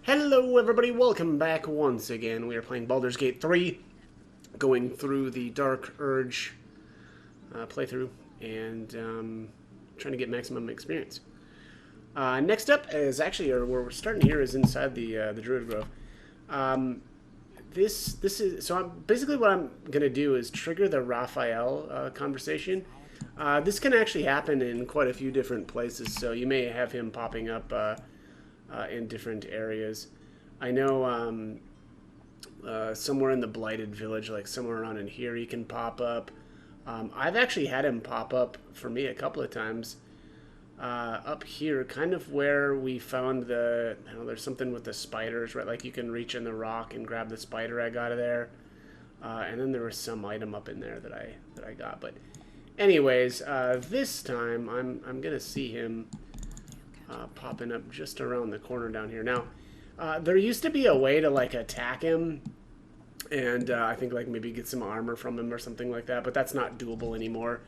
Hello everybody, welcome back once again. We are playing Baldur's Gate 3, going through the Dark Urge playthrough, and trying to get maximum experience. Next up is actually, or where we're starting here is inside the Druid Grove. This is, so basically what I'm going to do is trigger the Raphael conversation. This can actually happen in quite a few different places, so you may have him popping up in different areas. I know somewhere in the Blighted Village, like somewhere around in here, he can pop up. I've actually had him pop up for me a couple of times. Up here, kind of where we found the, I don't know, there's something with the spiders, right? Like you can reach in the rock and grab the spider egg out of there. And then there was some item up in there that I got. But anyways, this time I'm gonna see him popping up just around the corner down here. Now, there used to be a way to like attack him, and I think like maybe get some armor from him or something like that, but that's not doable anymore.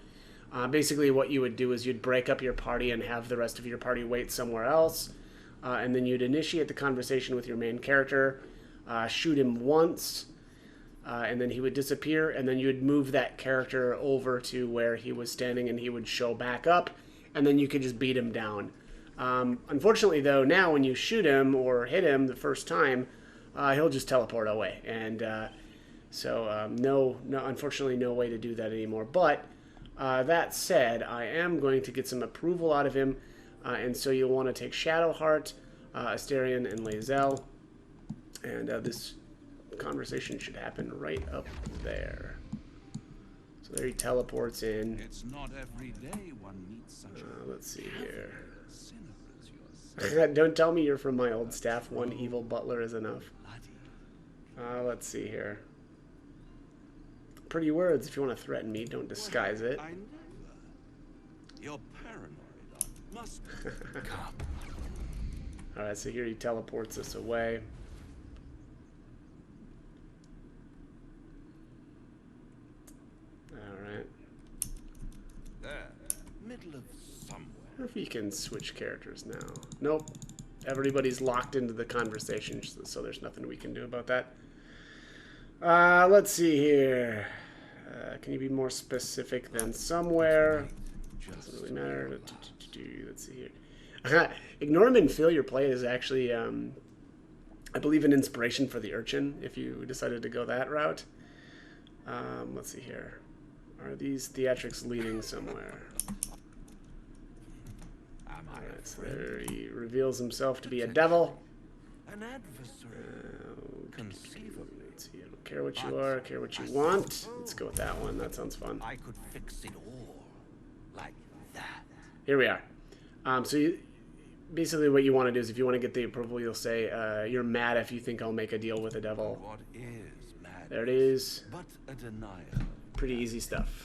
Basically, what you would do is you'd break up your party and have the rest of your party wait somewhere else, and then you'd initiate the conversation with your main character, shoot him once, and then he would disappear, and then you would move that character over to where he was standing, and he would show back up, and then you could just beat him down. Unfortunately, though, now when you shoot him or hit him the first time, he'll just teleport away, and so no, unfortunately, no way to do that anymore. But that said, I am going to get some approval out of him, and so you'll want to take Shadowheart, Asterion, and Lae'zel, and this conversation should happen right up there. So there he teleports in. It's not every day one meets such Let's see here. Don't tell me you're from my old staff. One evil butler is enough. Let's see here. Pretty words. If you want to threaten me, don't disguise it. I never. You're paranoid. Must come. Alright, so here he teleports us away. Alright. There. Middle of somewhere. I wonder if you can switch characters now. Nope. Everybody's locked into the conversation, so there's nothing we can do about that. Let's see here. Can you be more specific than somewhere? Doesn't really matter. Let's see here. Ignore him and fill your play is actually, I believe, an inspiration for the urchin, if you decided to go that route. Let's see here. Are these theatrics leading somewhere? Alright, so there he reveals himself to be a devil. An adversary. Conceivably. Let's see, I don't care what you are, I care what you want. Let's go with that one, that sounds fun. I could fix it all. Like that. Here we are. Basically what you want to do is if you want to get the approval, you'll say, you're mad if you think I'll make a deal with a devil. What is madness? There it is. But a denial. Pretty easy stuff.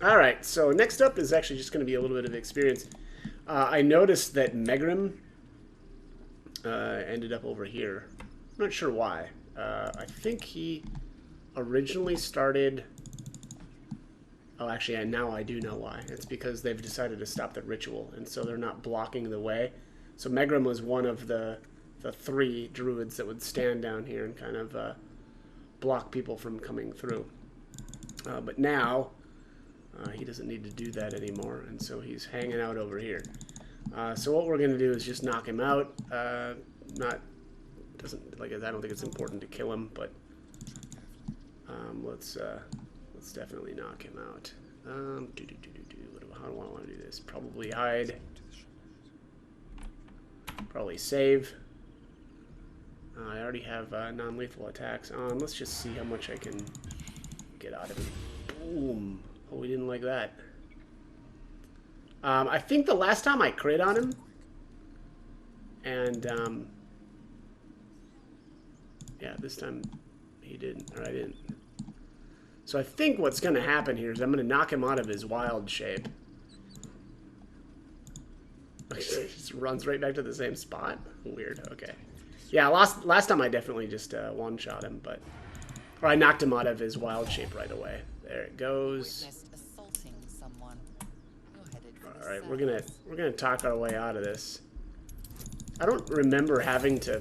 Alright, so next up is actually just going to be a little bit of experience. I noticed that Megrim ended up over here. I'm not sure why. I think he originally started... Oh, actually, now I do know why. It's because they've decided to stop the ritual, and so they're not blocking the way. So Megrim was one of the three druids that would stand down here and kind of block people from coming through. But now... he doesn't need to do that anymore, and so he's hanging out over here. So what we're going to do is just knock him out. I don't think it's important to kill him, but let's definitely knock him out. How do I want to do this? Probably hide. Probably save. I already have non-lethal attacks on. Let's just see how much I can get out of him. Boom. Oh, we didn't like that. I think the last time I crit on him, and yeah, this time he didn't, or I didn't. So I think what's going to happen here is I'm going to knock him out of his wild shape. He just runs right back to the same spot. Weird. Okay. Yeah, last time I definitely just one-shot him, but or I knocked him out of his wild shape right away. There it goes. All right, we're gonna talk our way out of this. I don't remember having to...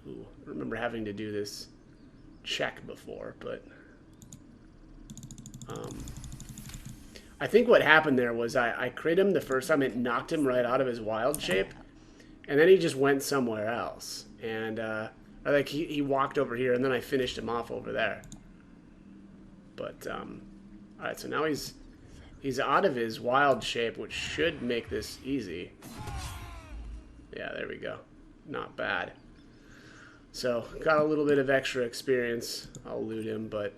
Ooh, I remember having to do this check before, but... I think what happened there was I crit him the first time, it knocked him right out of his wild shape, and then he just went somewhere else. And I think he walked over here, and then I finished him off over there. But, alright, so now he's out of his wild shape, which should make this easy. Yeah, there we go. Not bad. So, got a little bit of extra experience. I'll loot him, but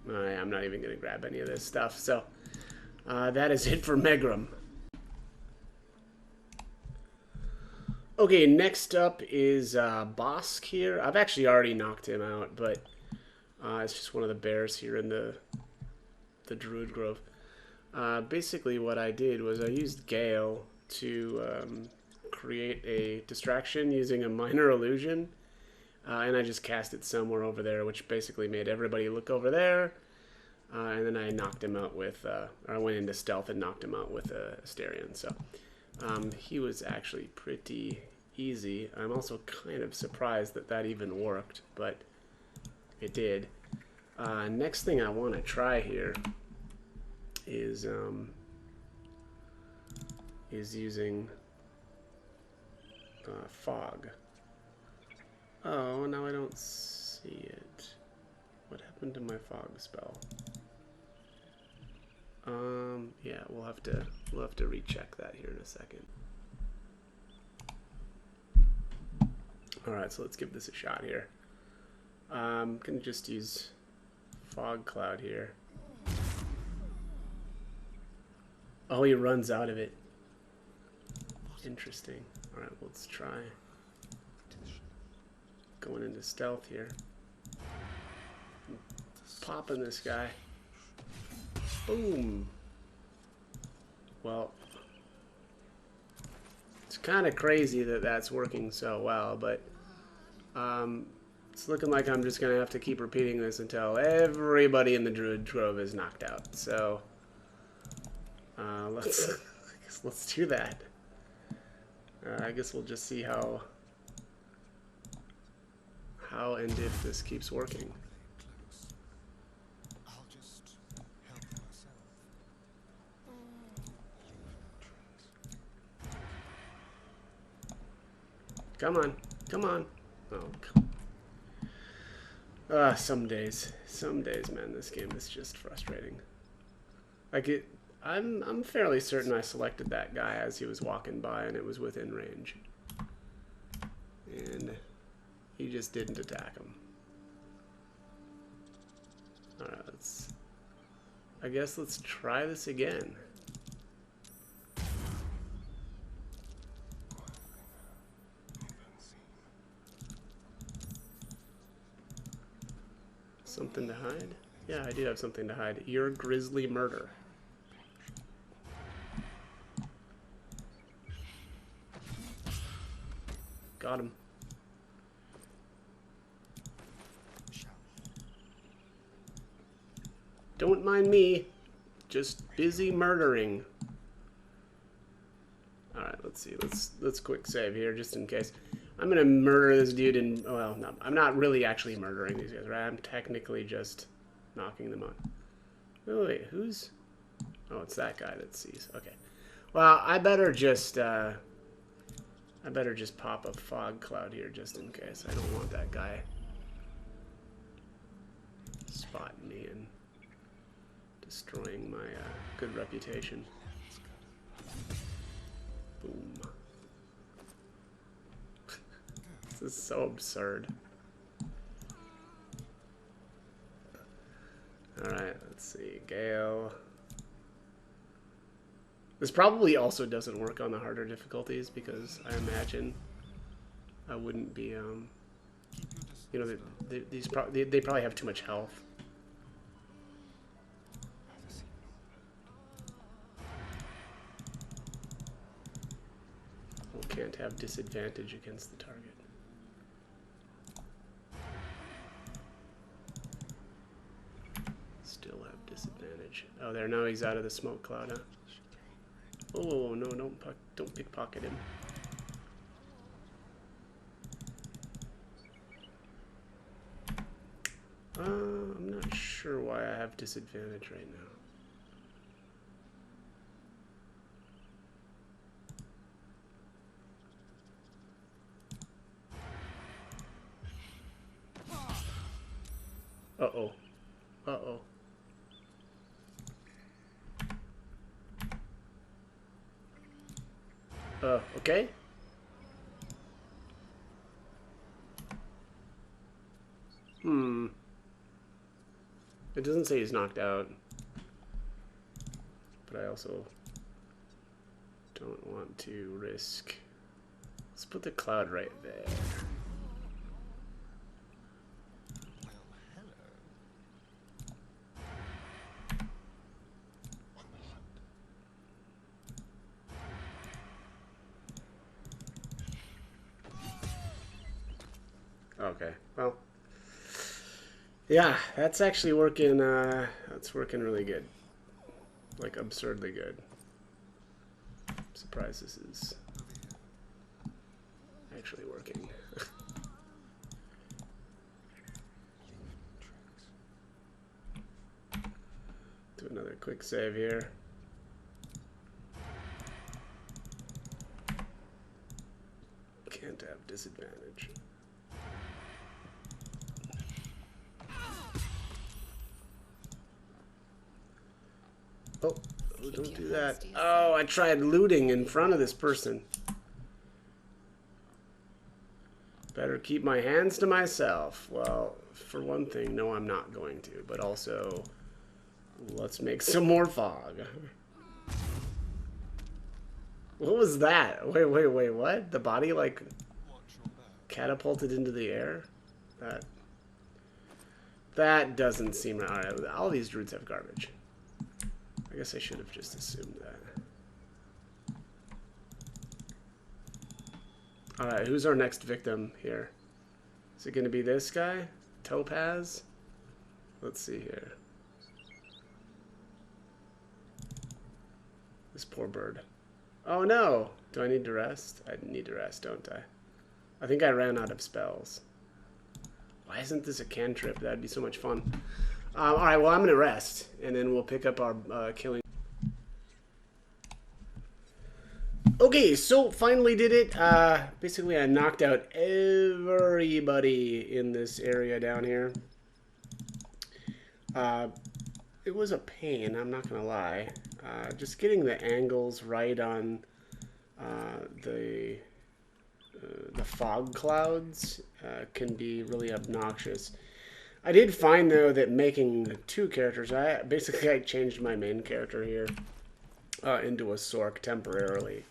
I'm not even going to grab any of this stuff. So, that is it for Megrim. Okay, next up is Bosk here. I've actually already knocked him out, but it's just one of the bears here in the Druid Grove. Basically what I did was I used Gale to create a distraction using a minor illusion, and I just cast it somewhere over there, which basically made everybody look over there, and then I knocked him out with, or I went into stealth and knocked him out with a Asterion. So he was actually pretty easy. I'm also kind of surprised that that even worked, but it did. Next thing I want to try here is using fog. Oh, now I don't see it. What happened to my fog spell? Yeah, we'll have to recheck that here in a second. All right, so let's give this a shot here. I'm gonna just use fog cloud here. Oh, he runs out of it. Interesting. All right, let's try going into stealth here. Popping this guy. Boom. Well, it's kind of crazy that that's working so well, but it's looking like I'm just going to have to keep repeating this until everybody in the Druid Grove is knocked out. So let's do that. I guess we'll just see how and if this keeps working. Come on, come on. Oh, come. Some days, man, this game is just frustrating. Like I'm fairly certain I selected that guy as he was walking by, and it was within range, and he just didn't attack him. All right, I guess let's try this again. Something to hide? Yeah, I do have something to hide. Your grisly murder. Got him. Don't mind me. Just busy murdering. Alright, let's see. Let's quick save here just in case. I'm gonna murder this dude and, well, no, I'm not really actually murdering these guys, right? I'm technically just knocking them out. Wait, who's... Oh, it's that guy that sees. Okay. Well, I better just pop a fog cloud here just in case. I don't want that guy spotting me and destroying my good reputation. Boom. This is so absurd. Alright, let's see. Gale. This probably also doesn't work on the harder difficulties because I imagine I wouldn't be, you know, they probably have too much health. Well, can't have disadvantage against the target. Still have disadvantage. Oh, there, now he's out of the smoke cloud, huh? Oh, no, don't pickpocket him. have disadvantage right now. Uh-oh. Uh-oh. Okay. It doesn't say he's knocked out. But I also don't want to risk. Let's put the cloud right there. Okay, well, yeah, that's actually working. That's working really good, like absurdly good. I'm surprised this is actually working. Do another quick save here. Can't have disadvantage. Oh, don't do that. Oh, I tried looting in front of this person. Better keep my hands to myself. Well, for one thing, no, I'm not going to. But also, let's make some more fog. What was that? Wait, what? The body, like, catapulted into the air? That doesn't seem right. Alright, all these druids have garbage. I guess I should have just assumed that. Alright, who's our next victim here? Is it going to be this guy? Topaz? Let's see here. This poor bird. Oh no! Do I need to rest? I need to rest, don't I? I think I ran out of spells. Why isn't this a cantrip? That'd be so much fun. Alright, well, I'm going to rest, and then we'll pick up our killing. Okay, so finally did it. Basically, I knocked out everybody in this area down here. It was a pain, I'm not going to lie. Just getting the angles right on the fog clouds can be really obnoxious. I did find, though, that making two characters, I changed my main character here into a Sork temporarily,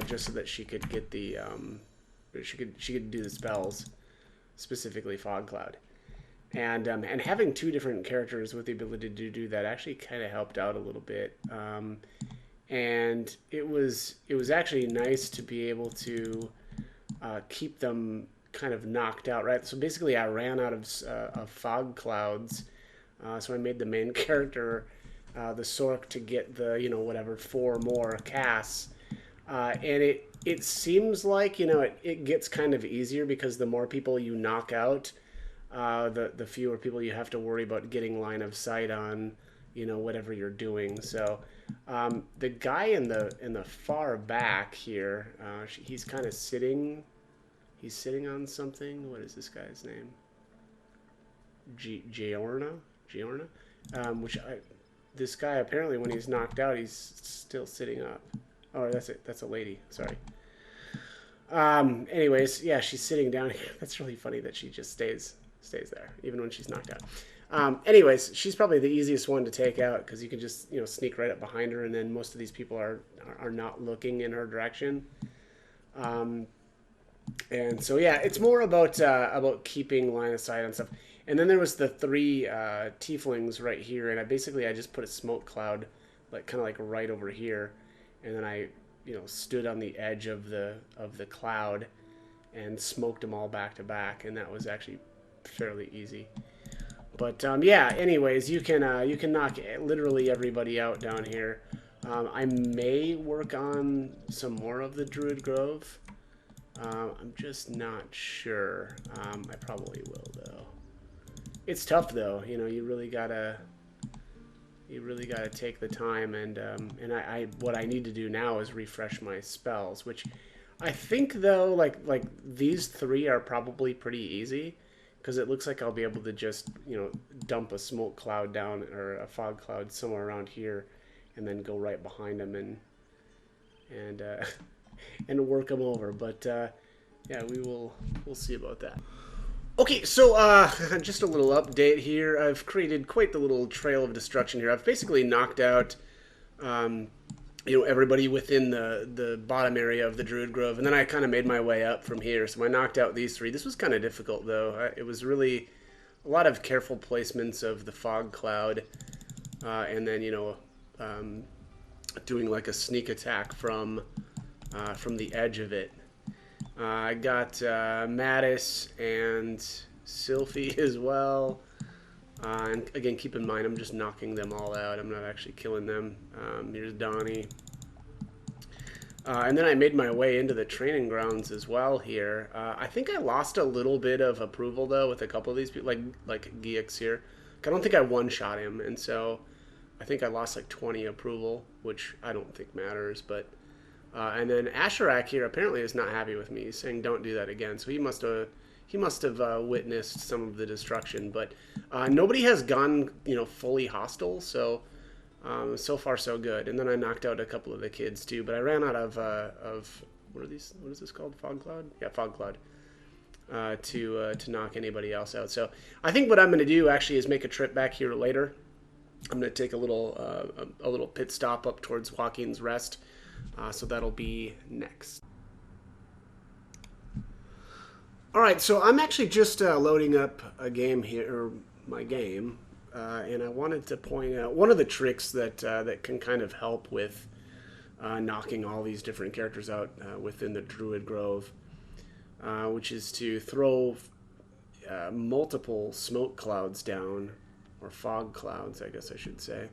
just so that she could get the she could do the spells, specifically Fog Cloud, and having two different characters with the ability to do that actually kind of helped out a little bit, and it was actually nice to be able to keep them kind of knocked out, right? So basically I ran out of fog clouds, so I made the main character the Sork to get the, you know, whatever 4 more casts, and it seems like, you know, it gets kind of easier because the more people you knock out, the fewer people you have to worry about getting line of sight on, you know, whatever you're doing. So the guy in the far back here, he's kind of sitting. He's sitting on something. What is this guy's name? Giorna? This guy, apparently when he's knocked out, he's still sitting up. Oh, that's it. That's a lady. Sorry. Anyways, yeah, she's sitting down here. That's really funny that she just stays there, even when she's knocked out. Anyways, she's probably the easiest one to take out because you can just, you know, sneak right up behind her, and then most of these people are not looking in her direction. And so, yeah, it's more about keeping line of sight on stuff. And then there was the 3 tieflings right here, and I just put a smoke cloud, like kind of like right over here, and then I, you know, stood on the edge of the cloud and smoked them all back to back, and that was actually fairly easy. But yeah, anyways, you can knock literally everybody out down here. I may work on some more of the Druid Grove. I'm just not sure. I probably will, though. It's tough, though. You know, you really gotta You really got to take the time, and I what I need to do now is refresh my spells, which I think though like these three are probably pretty easy because it looks like I'll be able to just dump a smoke cloud down or a fog cloud somewhere around here, and then go right behind them and and work them over. But yeah, we'll see about that. Okay, so just a little update here. I've created quite the little trail of destruction here. I've basically knocked out, everybody within the bottom area of the Druid Grove, and then I kind of made my way up from here. So I knocked out these three. This was kind of difficult, though. It was really a lot of careful placements of the fog cloud, and then doing like a sneak attack from the edge of it. I got Mattis and Sylphie as well. And again, keep in mind, I'm just knocking them all out. I'm not actually killing them. Here's Donnie. And then I made my way into the training grounds as well here. I think I lost a little bit of approval, though, with a couple of these people, like Geix here. I don't think I one-shot him, and so I think I lost like 20 approval, which I don't think matters, but... and then Asherak here apparently is not happy with me. He's saying don't do that again. So he must have witnessed some of the destruction. But nobody has gone fully hostile. So so far so good. And then I knocked out a couple of the kids too. But I ran out of what are these? What is this called? Fog cloud? Yeah, fog cloud. To knock anybody else out. So I think what I'm going to do actually is make a trip back here later. I'm going to take a little pit stop up towards Joaquin's Rest. So that'll be next. All right, so I'm actually just loading up a game here, or my game, and I wanted to point out one of the tricks that can kind of help with knocking all these different characters out within the Druid Grove, which is to throw multiple smoke clouds down, or fog clouds, I guess I should say.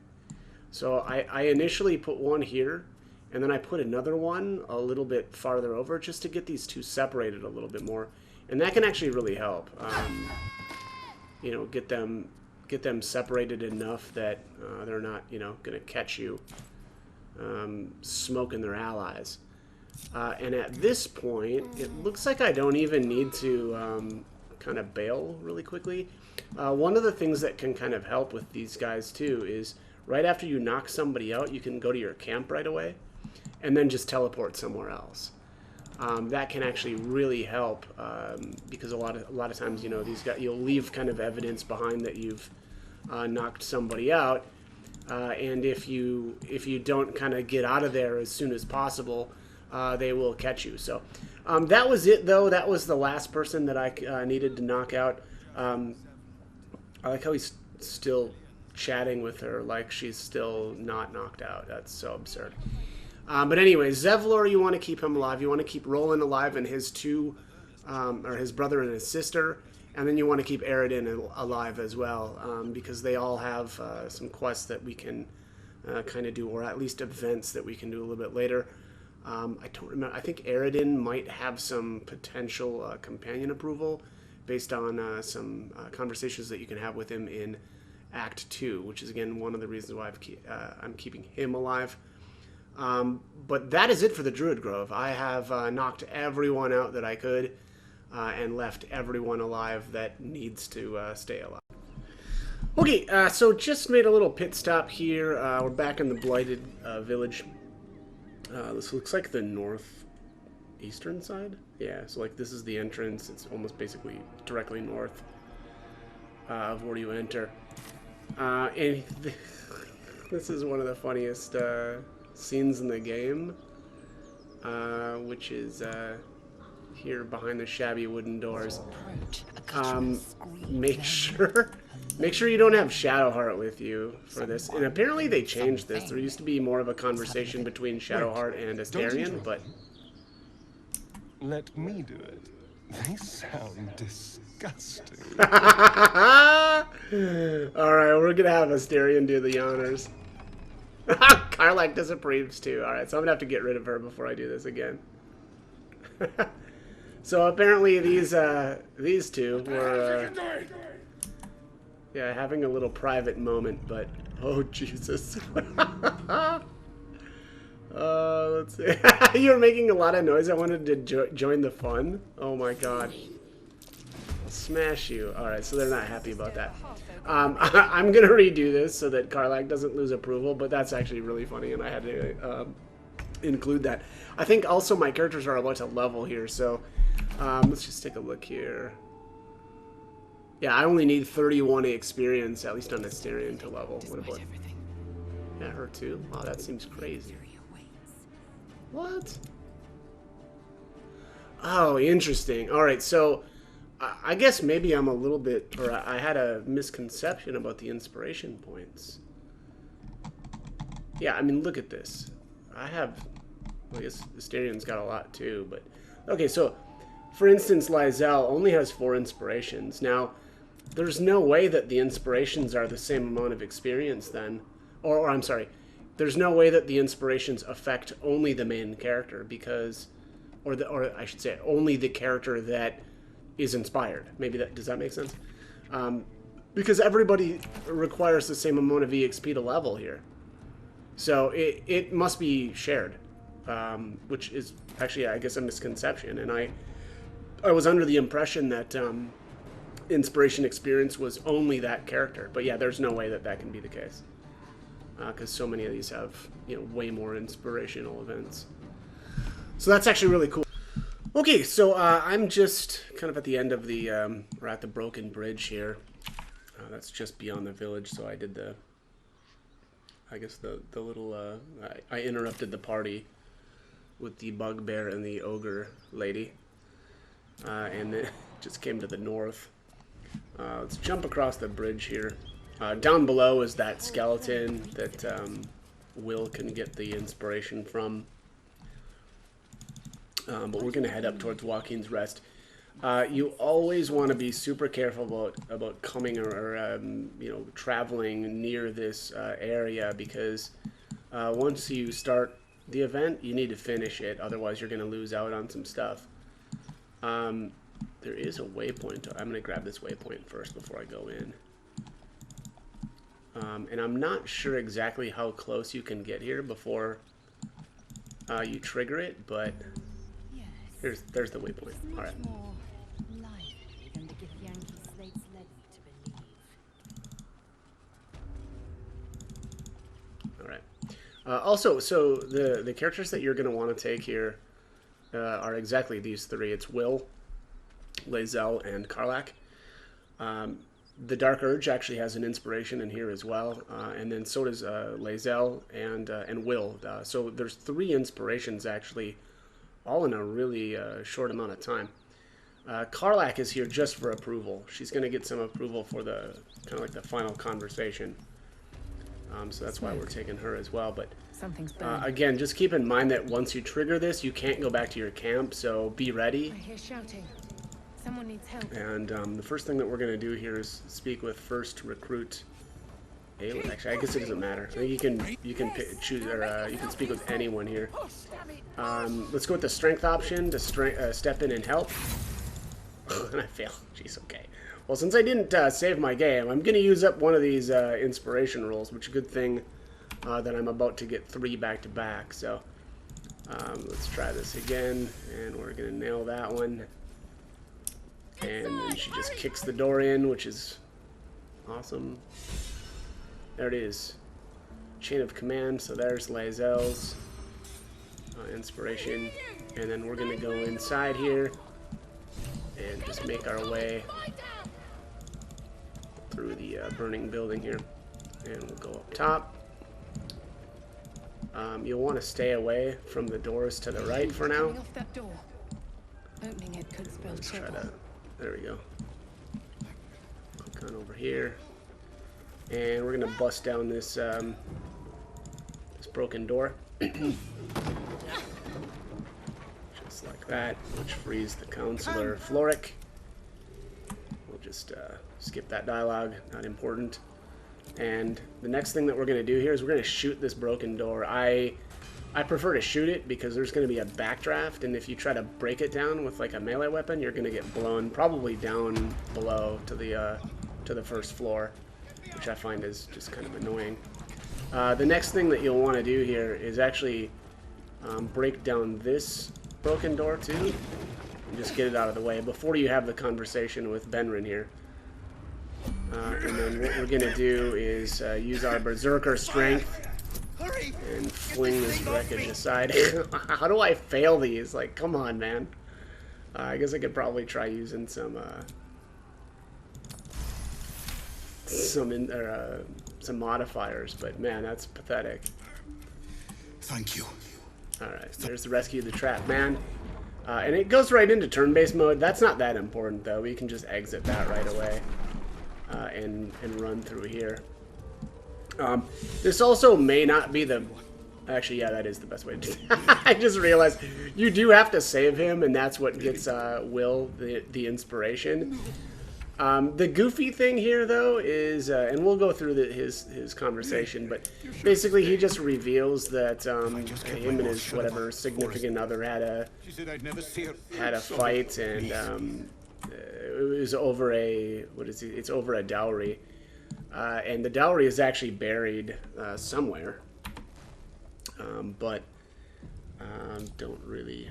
So I initially put one here. And then I put another one a little bit farther over just to get these two separated a little bit more. And that can actually really help. Get them separated enough that they're not, going to catch you smoking their allies. And at this point, it looks like I don't even need to kind of bail really quickly. One of the things that can kind of help with these guys, too, is right after you knock somebody out, you can go to your camp right away. And then just teleport somewhere else. That can actually really help because a lot of times, these guys, you'll leave kind of evidence behind that you've knocked somebody out, and if you don't kind of get out of there as soon as possible, they will catch you. So that was it, though. That was the last person that I needed to knock out. I like how he's still chatting with her like she's still not knocked out. That's so absurd. But anyway, Zevlor, you want to keep him alive. You want to keep Roland alive and his or his brother and his sister. And then you want to keep Aridin alive as well, because they all have some quests that we can kind of do, or at least events that we can do a little bit later. I don't remember. I think Aridin might have some potential companion approval based on some conversations that you can have with him in Act 2, which is, again, one of the reasons why I'm keeping him alive. But that is it for the Druid Grove. I have knocked everyone out that I could and left everyone alive that needs to stay alive. Okay, so just made a little pit stop here. We're back in the Blighted Village. This looks like the northeastern side. Yeah, so like this is the entrance. It's almost basically directly north of where you enter. And this is one of the funniest scenes in the game, which is here behind the shabby wooden doors. Make sure you don't have Shadowheart with you for this. And apparently they changed this. There used to be more of a conversation between Shadowheart and Astarion, but let me do it. They sound disgusting. Alright, we're gonna have Astarion do the honors. Karlach disapproves too. Alright, so I'm gonna have to get rid of her before I do this again. So apparently these two were having a little private moment, but Oh, Jesus. Let's see. You're making a lot of noise. I wanted to join the fun. Oh my god. I'll smash you. Alright, so they're not happy about that. I'm gonna redo this so that Karlak doesn't lose approval, but that's actually really funny, and I had to include that. I think also my characters are about to level here, so let's just take a look here. Yeah, I only need 31 experience, at least on Asterion, to level. What about... Yeah, her too? Wow, that seems crazy. What? Oh, interesting. Alright, so I guess maybe I'm a little bit, or I had a misconception about the inspiration points. Yeah, I mean, look at this. I have, well, I guess Asterion's got a lot too, but... Okay, so, for instance, Lysel only has 4 inspirations. Now, there's no way that the inspirations are the same amount of experience then. Or I'm sorry, there's no way that the inspirations affect only the main character because... Or I should say, only the character that is inspired. Maybe that, does that make sense? Because everybody requires the same amount of EXP to level here. So it must be shared, which is actually, I guess, a misconception. And I was under the impression that inspiration experience was only that character. But yeah, there's no way that that can be the case. Because so many of these have, you know, way more inspirational events. So that's actually really cool. Okay, so I'm just kind of at the end of the, we're at the broken bridge here. That's just beyond the village, so I did the, I guess the little, I interrupted the party with the bugbear and the ogre lady. And it just came to the north. Let's jump across the bridge here. Down below is that skeleton that Will can get the inspiration from. But we're going to head up towards Joaquin's Rest. You always want to be super careful about coming or you know, traveling near this area because once you start the event, you need to finish it. Otherwise, you're going to lose out on some stuff. There is a waypoint. I'm going to grab this waypoint first before I go in. And I'm not sure exactly how close you can get here before you trigger it, but... There's the waypoint. All right. All right. Also, so the characters that you're going to want to take here are exactly these 3. It's Will, Lae'zel, and Karlak. The Dark Urge actually has an inspiration in here as well, and then so does Lae'zel and Will. So there's 3 inspirations actually, all in a really short amount of time. Karlak is here just for approval. She's going to get some approval for the kind of like the final conversation. So that's why we're taking her as well. But again, just keep in mind that once you trigger this, you can't go back to your camp. So be ready. I hear shouting. Someone needs help. And the first thing that we're going to do here is speak with first recruit. Actually, I guess it doesn't matter. I think you can choose, or you can speak with anyone here. Let's go with the strength option to step in and help. And I fail. Jeez, okay. Well, since I didn't save my game, I'm going to use up one of these inspiration rolls, which is a good thing that I'm about to get 3 back-to-back. So let's try this again, and we're going to nail that one. And then she just kicks the door in, which is awesome. There it is. Chain of command. So there's Lae'zel's inspiration. And then we're going to go inside here and just make our way through the burning building here. And we'll go up top. You'll want to stay away from the doors to the right for now. Off that door. Opening it could spell Let's try trouble. to... There we go. Click on over here. And we're going to bust down this this broken door. Just like that, which frees the counselor Floric. We'll just skip that dialogue, not important. And the next thing that we're going to do here is we're going to shoot this broken door. I prefer to shoot it because there's going to be a backdraft, and if you try to break it down with like a melee weapon, you're going to get blown probably down below to the first floor. which I find is just kind of annoying. The next thing that you'll want to do here is actually break down this broken door too, and just get it out of the way before you have the conversation with Benrin here. And then what we're gonna do is use our berserker strength and fling this wreckage aside. How do I fail these? Like, come on, man. I guess I could probably try using some modifiers, but man, that's pathetic. Thank you. Alright, there's the rescue the trap man. And it goes right into turn-based mode. That's not that important, though. We can just exit that right away and run through here. This also may not be the... Actually, yeah, that is the best way to do it. I just realized you do have to save him, and that's what gets Will the inspiration. The goofy thing here, though, is, and we'll go through his conversation, but basically he just reveals that him and his whatever significant other had a fight, and it was over a it's over a dowry, and the dowry is actually buried somewhere, but don't really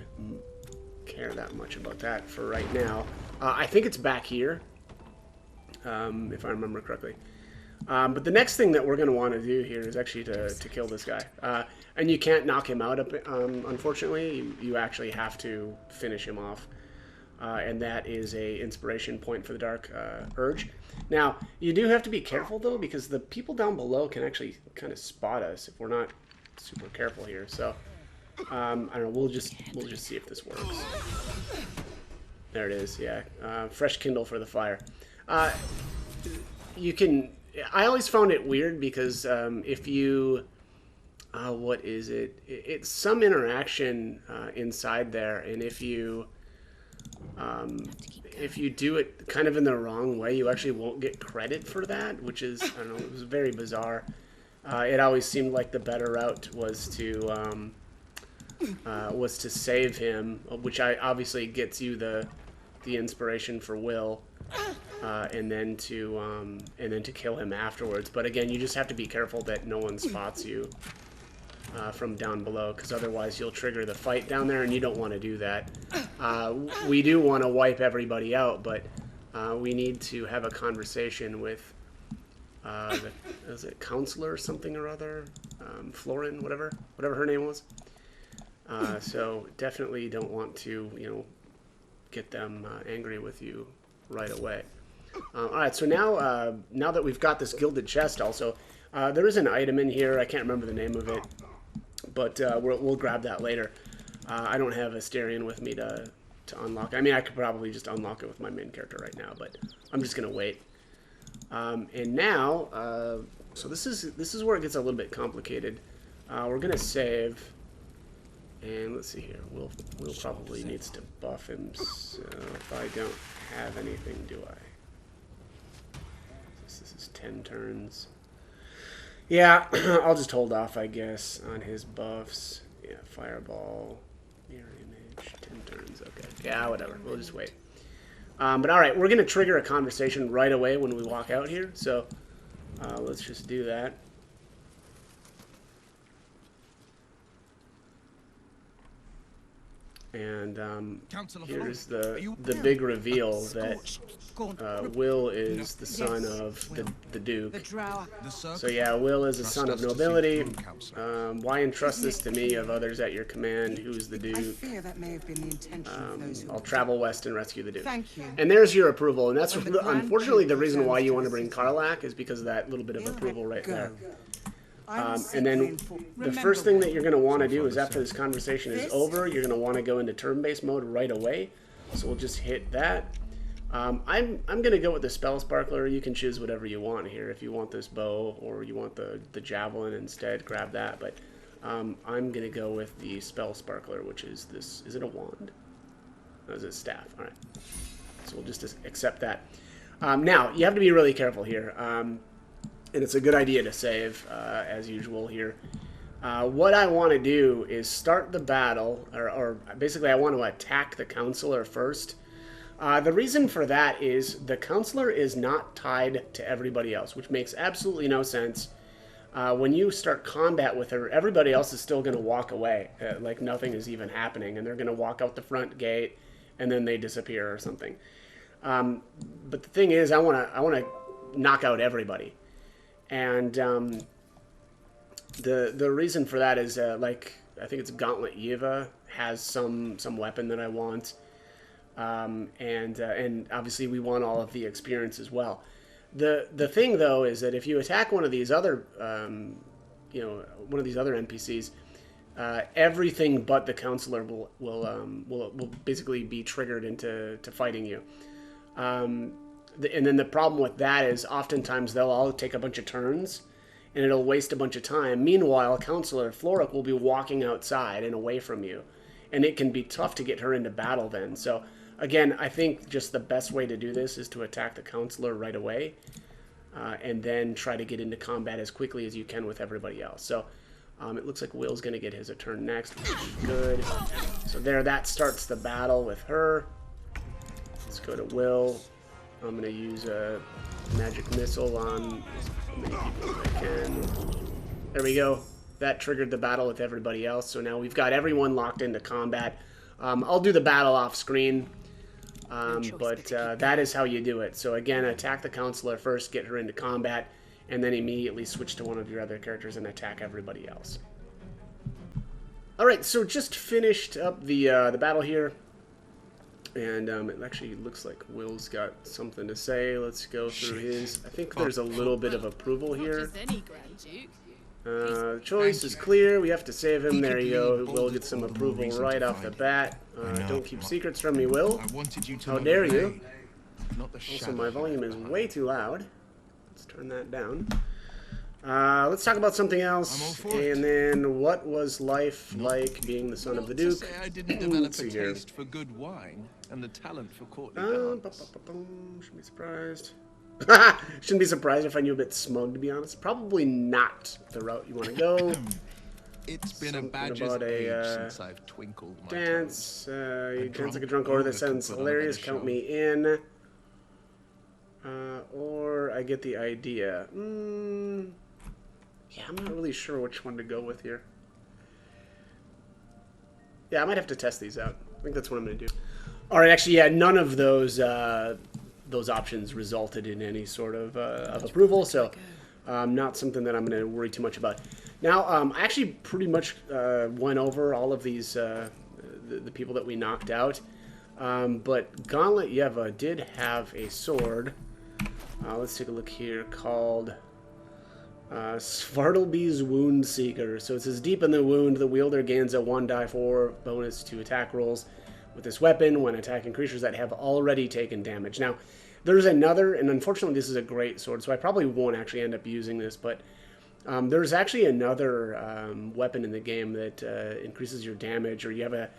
care that much about that for right now. I think it's back here. If I remember correctly. But the next thing that we're going to want to do here is actually to kill this guy. And you can't knock him out, unfortunately. You actually have to finish him off. And that is a inspiration point for the Dark Urge. Now, you do have to be careful, though, because the people down below can actually kind of spot us if we're not super careful here. So, I don't know, we'll just see if this works. There it is, yeah. Fresh kindle for the fire. You can... I always found it weird because if you... what is it? It's some interaction inside there, and if you do it kind of in the wrong way, you actually won't get credit for that, which is, I don't know, it was very bizarre. It always seemed like the better route was to save him, which obviously gets you the inspiration for Will. And then to kill him afterwards. But again, you just have to be careful that no one spots you from down below, because otherwise you'll trigger the fight down there, and you don't want to do that. We do want to wipe everybody out, but we need to have a conversation with is it counselor or something or other, Florin, whatever her name was. So definitely don't want to get them angry with you right away. Alright, so now that we've got this gilded chest also, there is an item in here. I can't remember the name of it, but we'll grab that later. I don't have Asterion with me to unlock. I mean, I could probably just unlock it with my main character right now, but I'm just going to wait. And now, so this is where it gets a little bit complicated. We're going to save, and let's see here. Will probably needs to buff him, so if I don't have anything, do I? This is 10 turns. Yeah, I'll just hold off, I guess, on his buffs. Yeah, fireball, mirror image, 10 turns. Okay, yeah, whatever. We'll just wait. But all right, we're going to trigger a conversation right away when we walk out here, so let's just do that. And here's the big reveal that Will is the son of the Duke. So yeah, Will is a son of nobility. Why entrust this to me of others at your command? Who's the Duke? I'll travel west and rescue the Duke. Thank you. And there's your approval, and that's unfortunately the reason why you want to bring Karlach is because of that little bit of approval right there. And then the first thing that you're going to want to do is after this conversation is over, you're going to want to go into turn-based mode right away. So we'll just hit that. I'm going to go with the Spell Sparkler. You can choose whatever you want here. If you want this bow or you want the javelin instead, grab that. But I'm going to go with the Spell Sparkler, which is this. Is it a wand? No, is it a staff? All right. So we'll just accept that. Now, you have to be really careful here. And it's a good idea to save, as usual here. What I want to do is start the battle, or basically I want to attack the counselor first, The reason for that is the counselor is not tied to everybody else, which makes absolutely no sense. When you start combat with her, everybody else is still going to walk away, like nothing is even happening, and they're going to walk out the front gate, and then they disappear or something. But the thing is, I want to knock out everybody, and the reason for that is like I think it's Gauntlet Eva has some weapon that I want, and obviously we want all of the experience as well. The thing though is that if you attack one of these other one of these other NPCs, everything but the counselor will basically be triggered into fighting you. And then the problem with that is oftentimes they'll all take a bunch of turns, and it'll waste a bunch of time. Meanwhile, Counselor Floric will be walking outside and away from you, and it can be tough to get her into battle then. So again, I think just the best way to do this is to attack the Counselor right away, and then try to get into combat as quickly as you can with everybody else. So it looks like Will's going to get his turn next, which is good. So there, that starts the battle with her. Let's go to Will. I'm going to use a magic missile on as many people as I can. There we go. That triggered the battle with everybody else. So now we've got everyone locked into combat. I'll do the battle off screen, but that is how you do it. So again, attack the counselor first, get her into combat, and then immediately switch to one of your other characters and attack everybody else. Alright, so just finished up the battle here. And it actually looks like Will's got something to say. Let's go through his. I think there's a little bit of approval here. The choice is clear. We have to save him. There you go. Will gets some approval right off the bat. Don't keep secrets from me, Will. How dare you? Also, my volume is way too loud. Let's turn that down. Let's talk about something else. And then, what was life like being the son of the Duke? I didn't develop a taste for good wine and the talent for courtly dance. Shouldn't be surprised. Shouldn't be surprised if I knew a bit smug, to be honest. Probably not the route you want to go. It's been a badger's age since I've twinkled my dance. toes. You dance like a drunk order. That sounds hilarious. Count me in. Or I get the idea. Yeah, I'm not really sure which one to go with here. Yeah, I might have to test these out. I think that's what I'm going to do. All right, actually, yeah, none of those options resulted in any sort of approval, so not something that I'm going to worry too much about. Now, I actually pretty much went over all of these, the people that we knocked out, but Gauntlet Yeva did have a sword. Let's take a look here, called Svartalby's Wound Seeker. So it says, deep in the wound, the wielder gains a 1die4 bonus to attack rolls with this weapon when attacking creatures that have already taken damage. Now, there's another, and unfortunately this is a great sword, so I probably won't actually end up using this, but there's actually another weapon in the game that increases your damage, or you have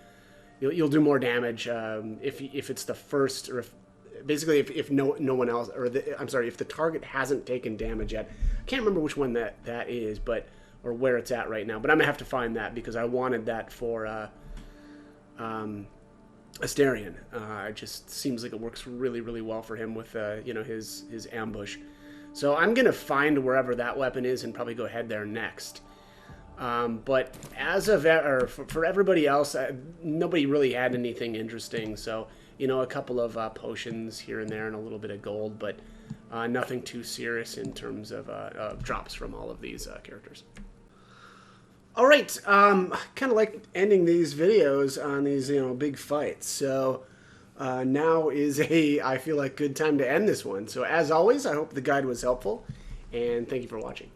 you'll do more damage if it's the first, or basically if no one else, or if the target hasn't taken damage yet. I can't remember which one that is, or where it's at right now, but I'm gonna have to find that because I wanted that for Asterion. It just seems like it works really, really well for him with his ambush. So I'm gonna find wherever that weapon is and probably go head there next. But as of for everybody else, nobody really had anything interesting. So a couple of potions here and there and a little bit of gold, but nothing too serious in terms of drops from all of these characters. All right, kind of like ending these videos on these, big fights. So now is I feel like, good time to end this one. So as always, I hope the guide was helpful, and thank you for watching.